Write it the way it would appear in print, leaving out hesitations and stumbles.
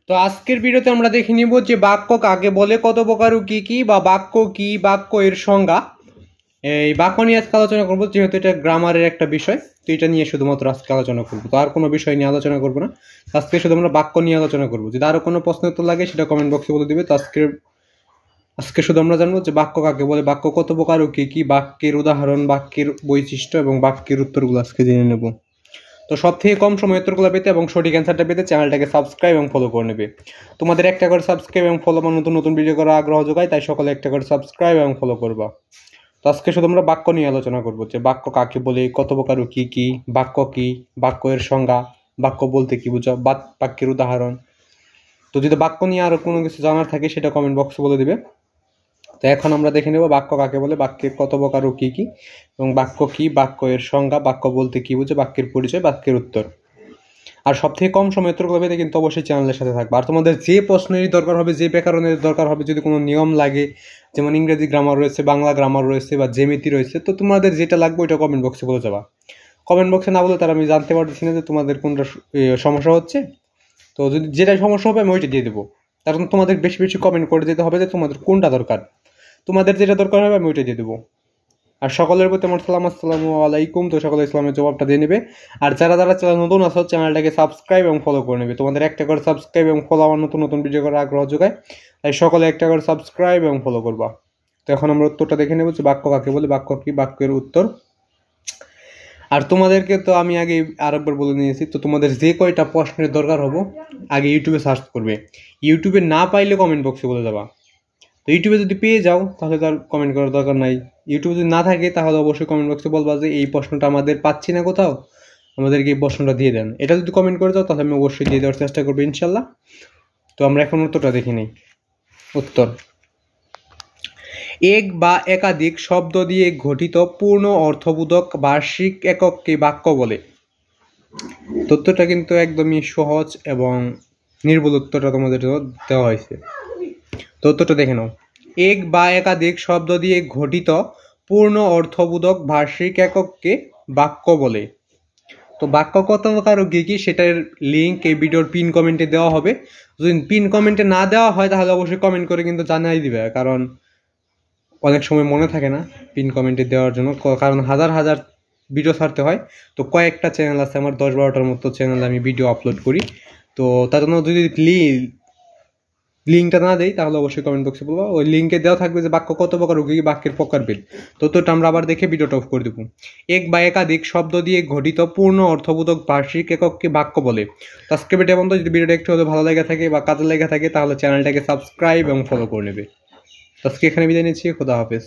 তো আজকের ভিডিওতে আমরা দেখে নিব যে বাক্য কাকে বলে, কত প্রকার ও কি বা বাক্য কি, বাক্য এর সংজ্ঞা। এই বাক্য নিয়ে আজকে আলোচনা করবো, যেহেতু এটা গ্রামারের একটা বিষয়, তো এটা নিয়ে শুধুমাত্র আজকে আলোচনা করবো। তো আর কোনো বিষয় নিয়ে আলোচনা করবো না, আজকে শুধু আমরা বাক্য নিয়ে আলোচনা করবো। যদি আরো কোনো প্রশ্ন উত্তর লাগে সেটা কমেন্ট বক্সে বলে দিবে। তো আজকে শুধু আমরা জানবো যে বাক্য কাকে বলে, বাক্য কত প্রকার ও কি, বাক্যের উদাহরণ, বাক্যের বৈশিষ্ট্য এবং বাক্যের উত্তরগুলো আজকে জেনে নেব। তো সব থেকে কম সময় উত্তরগুলো পেতে এবং সঠিক অ্যান্সারটা পেতে চ্যানেলটাকে সাবস্ক্রাইব এবং ফলো করে নেবে। তোমাদের একটা করে সাবস্ক্রাইব এবং ফলো বা নতুন নতুন ভিডিও করার আগ্রহ যোগায়, তাই সকলে একটা করে সাবস্ক্রাইব এবং ফলো করবা। তো আজকে শুধু আমরা বাক্য নিয়ে আলোচনা করবো, যে বাক্য কাকে বলে, কত প্রকার ও কি, বাক্য কি, বাক্য এর সংজ্ঞা, বাক্য বলতে কি বোঝা, বাক্যের উদাহরণ। তো যদি বাক্য নিয়ে আরো কোনো কিছু জানার থাকে সেটা কমেন্ট বক্সে বলে দিবে। তো এখন আমরা দেখে নেব বাক্য কাকে বলে, বাক্যের কত প্রকার ও কি এবং বাক্য কি, বাক্য এর সংজ্ঞা, বাক্য বলতে কি বোঝে, বাক্যের পরিচয়, বাক্যের উত্তর। আর সব থেকে কম সময় উত্তরগুলো পেতে কিন্তু অবশ্যই চ্যানেলের সাথে থাকবে। আর তোমাদের যে প্রশ্নেরই দরকার হবে, যে ব্যাকরণের দরকার হবে, যদি কোনো নিয়ম লাগে, যেমন ইংরেজি গ্রামার রয়েছে, বাংলা গ্রামার রয়েছে বা জ্যামিতি রয়েছে, তো তোমাদের যেটা লাগবে ওইটা কমেন্ট বক্সে বলে যাবা। কমেন্ট বক্সে না বলে তার আমি জানতে পারতেছি না যে তোমাদের কোনটা সমস্যা হচ্ছে। তো যদি যেটা সমস্যা হবে আমি ওইটা দিয়ে দেবো। কারণ তোমাদের বেশি বেশি কমেন্ট করে দিতে হবে যে তোমাদের কোনটা দরকার। তোমাদের যেটা দরকার হবে আমি ওইটা দিয়ে দেবো। আর সকলের প্রতি আমার সালাম, আসসালামু আলাইকুম। তো সকলে ইসলামের জবাবটা দিয়ে নেবে। আর যারা নতুন আসো, চ্যানেলটাকে সাবস্ক্রাইব এবং ফলো করে নেবে। তোমাদের একটা করে সাবস্ক্রাইব এবং ফলো আমার নতুন নতুন ভিডিও করার আগ্রহ যোগায়, তাই সকলে একটা করে সাবস্ক্রাইব এবং ফলো করবা। তো এখন আমরা উত্তরটা দেখে নেব যে বাক্য কাকে বলে, বাক্য কি, বাক্যের উত্তর। আর তোমাদেরকে তো আমি আগে আরেকবার বলে নিয়েছি, তো তোমাদের যে কয়টা প্রশ্নের দরকার হবো আগে ইউটিউবে সার্চ করবে। ইউটিউবে না পাইলে কমেন্ট বক্সে বলে যাবা। তো ইউটিউবে যদি পেয়ে যাও তাহলে তার কমেন্ট করার দরকার নাই। ইউটিউবে যদি না থাকে তাহলে অবশ্যই কমেন্ট বক্সে বলবা যে এই প্রশ্নটা আমাদের পাচ্ছি না কোথাও, আমাদেরকে এই প্রশ্নটা দিয়ে দেন। এটা যদি কমেন্ট করে দাও তাহলে আমি অবশ্যই দিয়ে দেওয়ার চেষ্টা করবো ইনশাল্লাহ। তো আমরা এখন উত্তরটা দেখে নিই। উত্তর: এক বা একাধিক শব্দ দিয়ে গঠিত পূর্ণ অর্থবোধক বার্ষিক একককে বাক্য বলে। তথ্যটা কিন্তু একদমই সহজ এবং নির্ভুল উত্তরটা তোমাদের দেওয়া হয়েছে। তথ্যটা দেখে নাও। এক বা একাধিক শব্দ দিয়ে গঠিত পূর্ণ অর্থবোধক বার্ষিক একককে বাক্য বলে। তো বাক্য কত প্রকার ও কি সেটার লিঙ্ক এই ভিডিওর পিন কমেন্টে দেওয়া হবে। যদি পিন কমেন্টে না দেওয়া হয় তাহলে অবশ্যই কমেন্ট করে কিন্তু জানাই দিবে, কারণ অনেক সময় মনে থাকে না পিন কমেন্টে দেওয়ার জন্য, কারণ হাজার হাজার ভিডিও ছাড়তে হয়। তো কয়েকটা চ্যানেল আছে আমার, 10-12টার মতো চ্যানেলে আমি ভিডিও আপলোড করি। তো তার জন্য যদি লিঙ্কটা না দেই তাহলে অবশ্যই কমেন্ট বক্সে বলবো। ওই লিঙ্কে দেওয়া থাকবে যে বাক্য কত প্রকার ও কি, বাক্যের প্রকারভেদ। তথ্যটা আমরা আবার দেখে ভিডিওটা অফ করে দেবো। এক বা একাধিক শব্দ দিয়ে গঠিত পূর্ণ অর্থবোধক বার্ষিক একককে বাক্য বলে। তো আজকে ভিডিও বন্ধু, যদি ভিডিওটা একটু হলেও ভালো লেগে থাকে বা কাজে লেগে থাকে তাহলে চ্যানেলটাকে সাবস্ক্রাইব এবং ফলো করে নেবে। আজকে এখানে বিদায় নিচ্ছি, খোদা হাফেজ।